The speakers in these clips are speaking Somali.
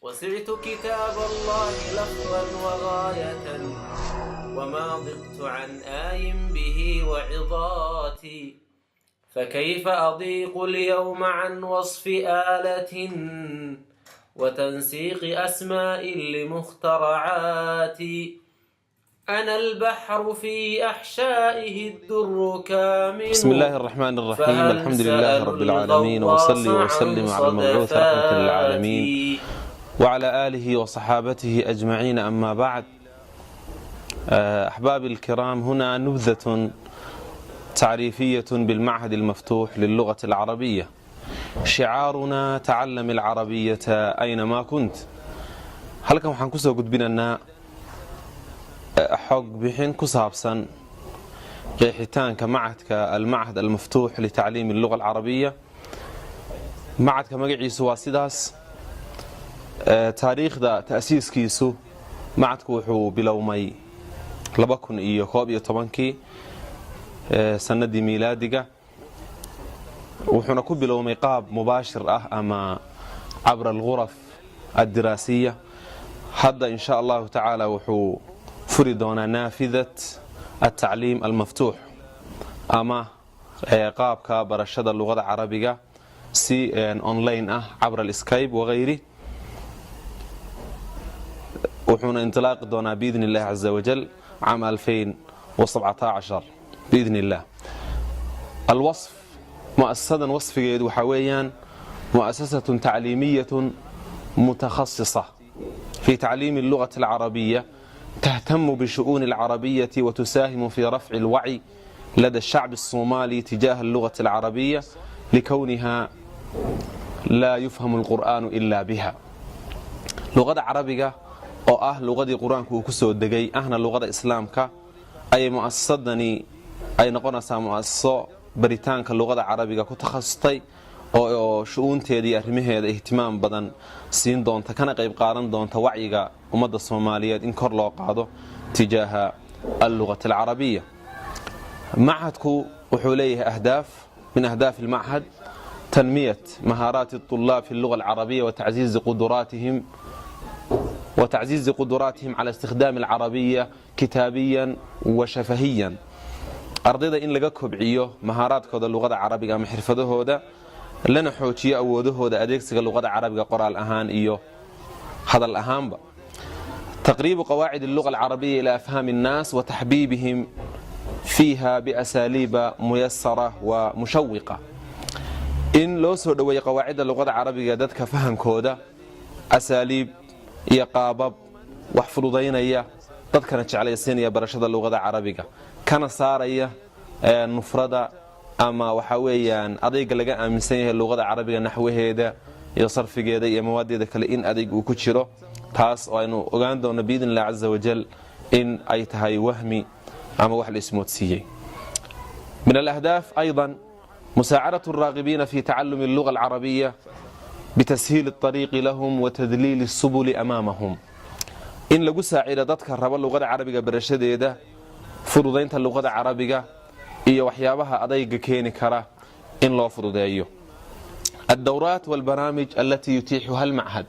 وسعت كتاب الله لفظا وغاية وما ضقت عن آي به وعظاتي فكيف أضيق اليوم عن وصف آلة وتنسيق أسماء لمخترعاتي أنا البحر في أحشائه الدر كامن. بسم الله الرحمن الرحيم. الحمد لله رب العالمين، وصلي وسلم على المبعوث رحمة للعالمين وعلى آله وصحابته أجمعين. أما بعد، أحبابي الكرام، هنا نبذة تعريفية بالمعهد المفتوح للغة العربية. شعارنا تعلم العربية أينما كنت. halkan waxaan kusoo gudbinaynaa xog bixin ku saabsan qeexitaanka macadka almachad almaftuux litacliim alluga alcarabiya. macadka magaciisu waa sidaas. taariikhda ta'siiskiisu macadku wuxuu bilowmay 2011 sanadii miilaadiga, wuxuuna ku bilowmay qaab mubaashir ah ama cabra alghuraf addiraasiya. hadda in sha allahu tacaala wuxuu furi doonaa naafidat atacliim almaftuux ama qaabka barashada luqada carabiga si online ah cabra alskype wagayri. wuxuuna intilaaqi doonaa biidn illahi caza wajal caam 2017 biidn illah. alwasf mu'asasadan wasfigeedu waxaa weeyaan mu'asasatun tacliimiyatun mutakhasisa في تعليم اللغة العربية تهتم بشؤون العربية وتساهم في رفع الوعي لدى الشعب الصومالي تجاه اللغة العربية لكونها لا يفهم القرآن إلا بها. لغة عربية أو لغة قرآن كوكسو الدقي أهنا لغة إسلامك أي مؤسسدني أي نقنصة مؤسسة بريتانك اللغة العربية كتخصصتي oo shu'uunteedii arrimaheeda ihtimaam badan siin doonta, kana qayb qaadan doonta wacyiga ummadda Soomaaliyeed in kor loo qaado tijaaha al-lughati al-arabiyya. macadku wuxuu leeyahay ahdaaf min ahdaaf al-ma'had tanmiyat maharat at-tullab fi al-lugha al-arabiyya wa ta'ziz quduratihim ala istikhdaam al-arabiyya kitabiyan wa shafahiyan. ardayda in laga kobciyo maharaadkooda luqada carabiga ama xirfadahooda, lana xoojiyo awoodahooda adeegsiga luqada carabiga qoraal ahaan iyo hadal ahaanba. taqriibu qawaacid al-lugha al-arabiyya ila afhaam an-nas wa tahbibihim fiha bi asaliba muyassara wa mushawwiqa. in loo soo dhaweeyo qawaacida luqada carabiga dadka fahamkooda asaliib iyo qaabab wax fududaynaya, dadkana jeclaysiinaya barashada luqada carabiga, kana saaraya nufrada ama waxa weeyaan adayga laga aaminsan yahay luqada carabiga naxwaheeda iyo sarfigeeda iyo mawaadeeda kale in adayg uu ku jiro. taas oo aynu ogaan doono biidn illah caza wajal in ay tahay wahmi ama wax la ismoodsiiyey. min alahdaaf aydan musaacadatu alraaqibiina fi tacallumi alluga alcarabiya bitashiili alطariiqi lahum wa tadliili الsubuli amaamahum. in lagu saacido dadka raba luqada carabiga barashadeeda, fududaynta luqada carabiga iyo waxyaabaha adayga keeni kara in loo fududeeyo. الدورات والبرامج التي يتيحها المعهد.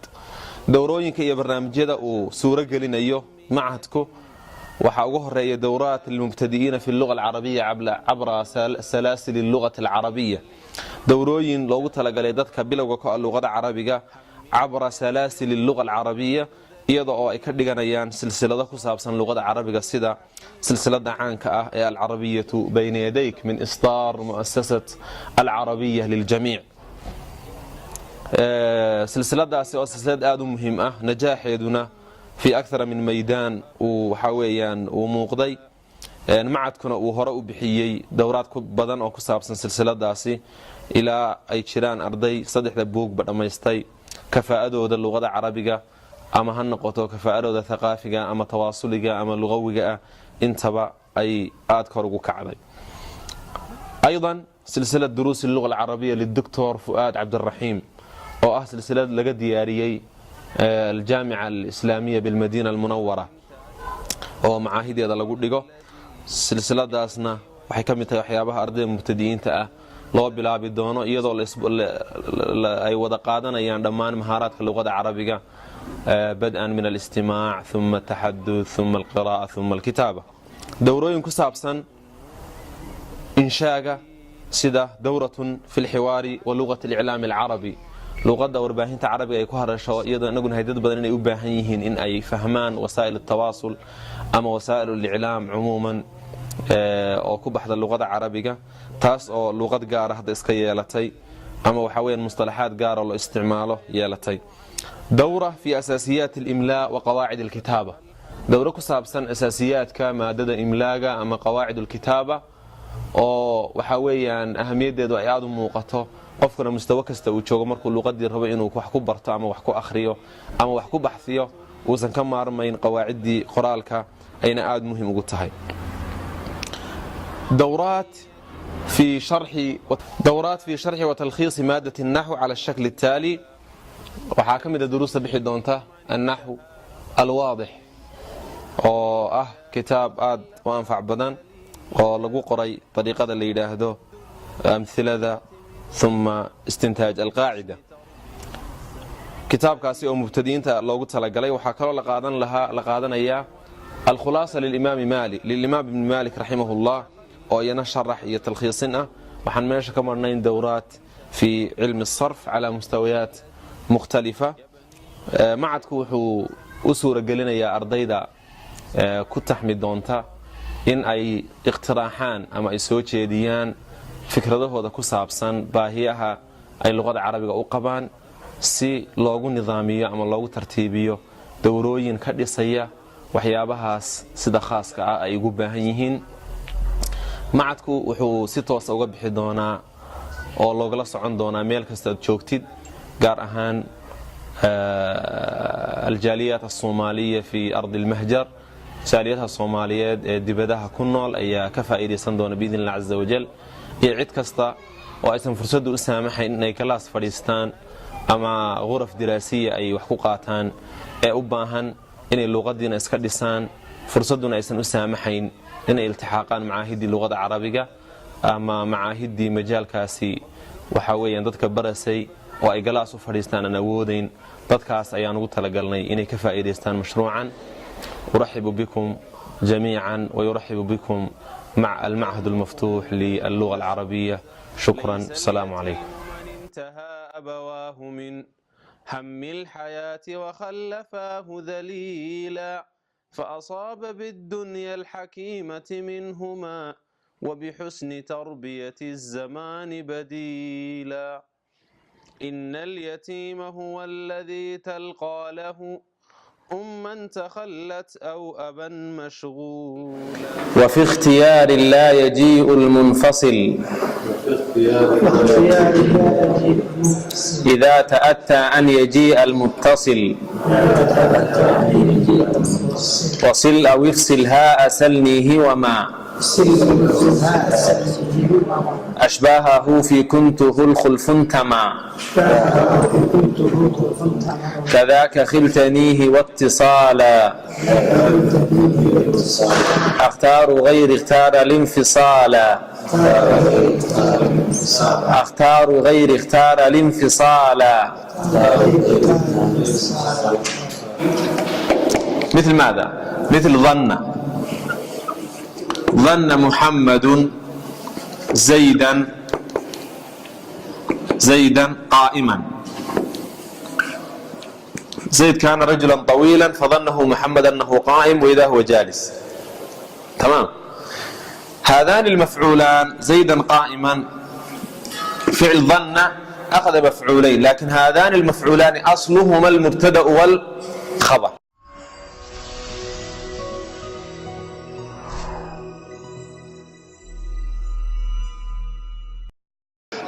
dowrooyinka iyo barnaamijyada uu suuro gelinayo macadku waxa ugu horeeya dowraat lilmubtadi'iina fi اللغة العربية cabra salaasil اللغة العربية. dowrooyin loogu talagalay dadka bilowga ka luqada carabiga cabra salaasil اللغة العربية, iyada oo ay ka dhiganayaan silsilado ku saabsan luqada carabiga sida silsilada caanka ah ee alcarabiyatu bayna yadayk min isdaar mu'asasat alcarabiya liljamiic. silsiladaasi oo silsilad aad u muhiim ah, najaaxeeduna fi akthara min maydaan waxa weeyaan uu muuqday. macadkuna uu hore u bixiyey dowraad ku badan oo ku saabsan silsiladaasi ilaa ay jiraan arday 3 buugba dhammaystay kafaa'adooda luqada carabiga, ama ha noqoto kafaa'adooda thaqaafiga ama tawaasuliga ama lugawiga ah, intaba ay aad kor ugu kacday. aydan silsilad duruus al-lugha al-arabiyya lidoktor Fuad Abdurrahim oo ah silsilad laga diyaariyay al-Jaami'a al-Islaamiyya bil-Madina al-Munawwara oo macaahideeda lagu dhigo. silsiladaasna waxay ka mid tahay waxyaabaha ardayda mubtadi'iinta ah loo bilaabi doono iyadoo ay wada qaadanayaan dhammaan mahaaraadka luqada carabiga bad'an min alistimaac uma ataxaduth uma alqiraa'a uma alkitaaba. dowrooyin ku saabsan inshaaga sida dowratun fi lxiwaari wa luqati aliclaami alcarabi, luqadda warbaahinta carabiga ay ku hadasho, iyadoo inaguna hay dad badan inay u baahan yihiin in ay fahmaan wasaa'il altawaasul ama wasaa'il aliclaam cumuuman oo ku baxda luqada carabiga, taas oo luqad gaara hadda iska yeelatay ama waxaa weyaan mustalaxaad gaara loo isticmaalo yeelatay. dowra fi asaasiyaat alimlaa wa qawaacid alkitaaba, dowro ku saabsan asaasiyaadka maadada imlaaga ama qawaacid alkitaaba oo waxaa weeyaan ahamiyaddeedu ay aada u muuqato. qofkuna mustawo kasta uu joogo markuu luqadii rabo inuu wax ku barto ama wax ku akhriyo ama wax ku baxsiyo uusan ka maarmayn qawaaciddii qoraalka ayna aada muhiim ugu tahay. dowraat في شرح وتلخيص مادة النحو على الشكل التالي. waxaa ka mid a duruusta bixi doonta النحو الواضح oo ah kitaab aad u anfac badan oo lagu qoray طريقada la yidhaahdo amhilada ثuma istintaaj alqaacida. kitaabkaasi oo mubtadiinta loogu talagalay. waxaa kaloo la qaadanayaa alkhulaasa lilimaam ibn malik raximah اllah oo iyana sharax iyo talkhiisin ah. waxaan meesha ka marnayn dowraat fi cilmi الصarf calى mustawayaat mukhtalifa. macadku wuxuu u suuragelinayaa ardayda ku taxmi doonta in ay iqtiraaxaan ama ay soo jeediyaan fikradahooda ku saabsan baahiyaha ay luqada carabiga u qabaan si loogu nidaamiyo ama loogu tartiibiyo dowrooyin ka dhisaya waxyaabahaas sida khaaska ah ay ugu baahan yihiin. macadku wuxuu si toosa uga bixi doonaa oo loogala socon doonaa meel kasta aad joogtid, gaar ahaan aljaaliyaat asoomaaliya fi ardi almahjar, jaaliyadaha soomaaliyeed ee dibadaha ku nool ayaa ka faa'iidaysan doona biidn illah caza wajal, iyo cid kasta oo aysan fursaddu u saamaxayn inay kalaas fadhiistaan ama ghuraf diraasiya ay wax ku qaataan ee u baahan inay luuqadiina iska dhisaan, fursadduna aysan u saamaxayn inay iltixaaqaan macaahiddii luqada carabiga ama macaahiddii majaalkaasi waxaa weeyaan dadka barasay oo ay galaas u fadhiistaan aan awoodayn. dadkaas ayaan ugu talagalnay inay ka faa'iidaystaan mashruucan. uraxibu bikum jamiican wayuraxibu bikum maca almachad almaftuux lilluga alcarabiya. shukran. asalaamu calaykum. أبواه من هم الحياة وخلفاه ذليلا فأصاب بالدنيا الحكيمة منهما وبحسن تربية الزمان بديلا. إن اليتيم هو الذي تلقى له أما تخلت أو أبا مشغولا. وفي اختيار لا يجيء المنفصل إذا تأتى أن يجيء المتصل. وصل أو افصل هاء سلنيه وما أشباهه في كنته الخلف انتمى. كذاك خلتنيه واتصالا أختار غير اختار الانفصالا. أختار غير اختار الانفصالا. مثل ماذا؟ مثل ظن. ظن محمد زيدا قائما. زيد كان رجلا طويلا فظنه محمد أنه قائم وإذا هو جالس. تمام. هذان المفعولان زيدا قائما فعل ظن أخذ مفعولين، لكن هذان المفعولان أصلهما المبتدأ والخبر.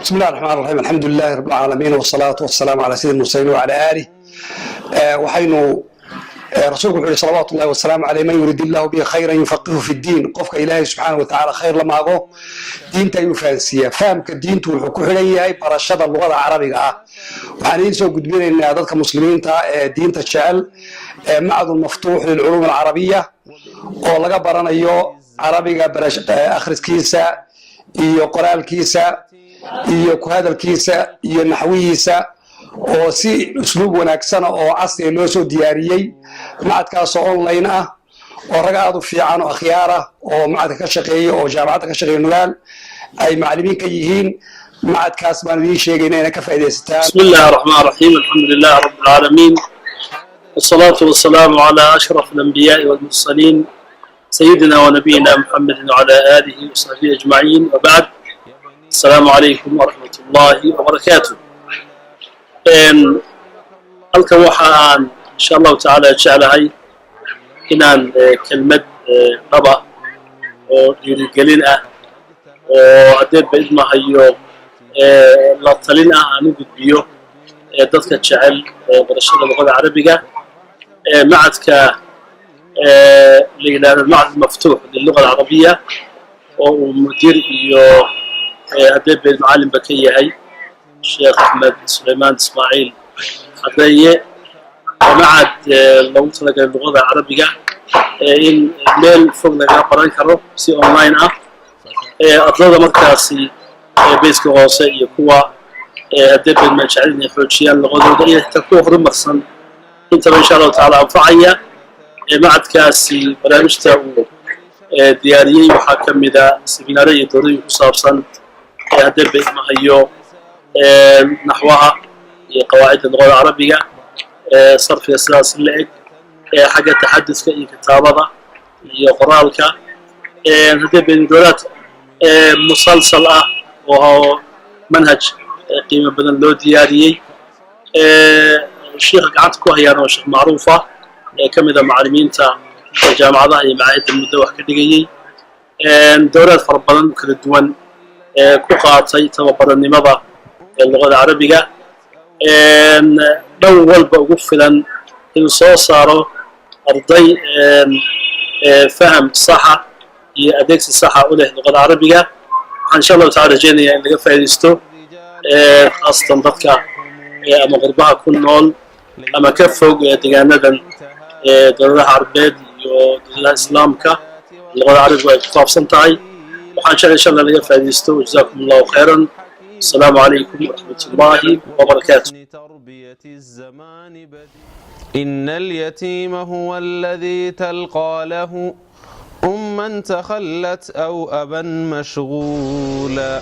بسم الله الرحمن الرحيم. الحمد لله رب العالمين والصلاة والسلام على سيد المرسلين وعلى آله. وحين رسولك صلوات الله والسلام عليه من يريد الله به خيرا يفقهه في الدين. قفك إلهي سبحانه وتعالى خير لما أقول دين تيفانسية فهمك الدين تلحكو حليه برشاد اللغة العربية. وحالين سوى قد بين إن هذا المسلمين دين تشعل معهد المفتوح للعلوم العربية ولقى برانا يو عربية برش آخر كيسة يو قرآن كيسة iyo ku hadalkiisa iyo naxwihiisa oo si usluub wanaagsan oo casri loo soo diyaariyey macadkaas oo online ah oo rag aad u fiican oo akhyaar ah oo macadka ka shaqeeya oo jaamacadda ka shaqeeya nugaal ay macallimiin ka yihiin macadkaas baan idiin sheegayna inay ka faa'iidaysataan. Bismillahir Rahmanir Rahim. Alhamdulillahi Rabbil Alamin. والصلاة والسلام على أشرف الأنبياء والمرسلين سيدنا ونبينا محمد وعلى آله وصحبه أجمعين وبعد السلام عليكم ورحمة الله وبركاته. halkan waxaan insha allahu tacaala jeclahay inaan kelmad qaba oo dhiirigelin ah oo haddeedba idmahayo la talin ah aan u gudbiyo dadka jecel barashada luqada carabiga macadka la yidhaahdo macad maftuux liluga alcarabiya oo uu mudiir iyo haddeedba macallinba ka yahay sheekh axmed sulaymaan ismaaciil hadeeye macad loogu talagalay luqada carabiga in meel fog laga baran karo si online ah ardada markaasi bayska hoose iyo kuwa haddeedba ma jecel inay xoojiyaan luqadooda iyo xitaa kuwa horumarsan intaba insha allahu tacaala anfacaya macadkaasi barnaamijta uu diyaariyey waxaa ka mida seminaaro iyo doorooyin ku saabsan haddeedba idmahayo naxwaha iyo qawaacidda luqada carabiga sarfiga sidaas la eg xagga taxadudka iyo kitaabada iyo qoraalka haddeedba doolaad musalsal ah oo manhaj qiimo badan loo diyaariyey sheekha gacanta ku hayaan oo sheekh macruuf ah ka mida macallimiinta jaamacadaha iyo macaahidda muddo wax ka dhigayey dowlaad fara badan kala duwan ku qaatay tababaranimada luqada carabiga dhan walba ugu filan inuu soo saaro arday faham saxa iyo adeegsi saxa u leh luqada carabiga waxaan insha allahu tacala rajeynayaa in laga faa'iidaysto khaasatan dadka ama qurbaha ku nool ama ka fog deegaanadan dowladaha carabeed iyo dowladaha islaamka luqada carabigu ay ku faafsan tahay waxaan jeclay insha allah laga faa'iidaysto jazakum allahu khayran. السلام عليكم ورحمة الله وبركاته. إن اليتيم هو الذي تلقى له أما تخلت أو أبا مشغولا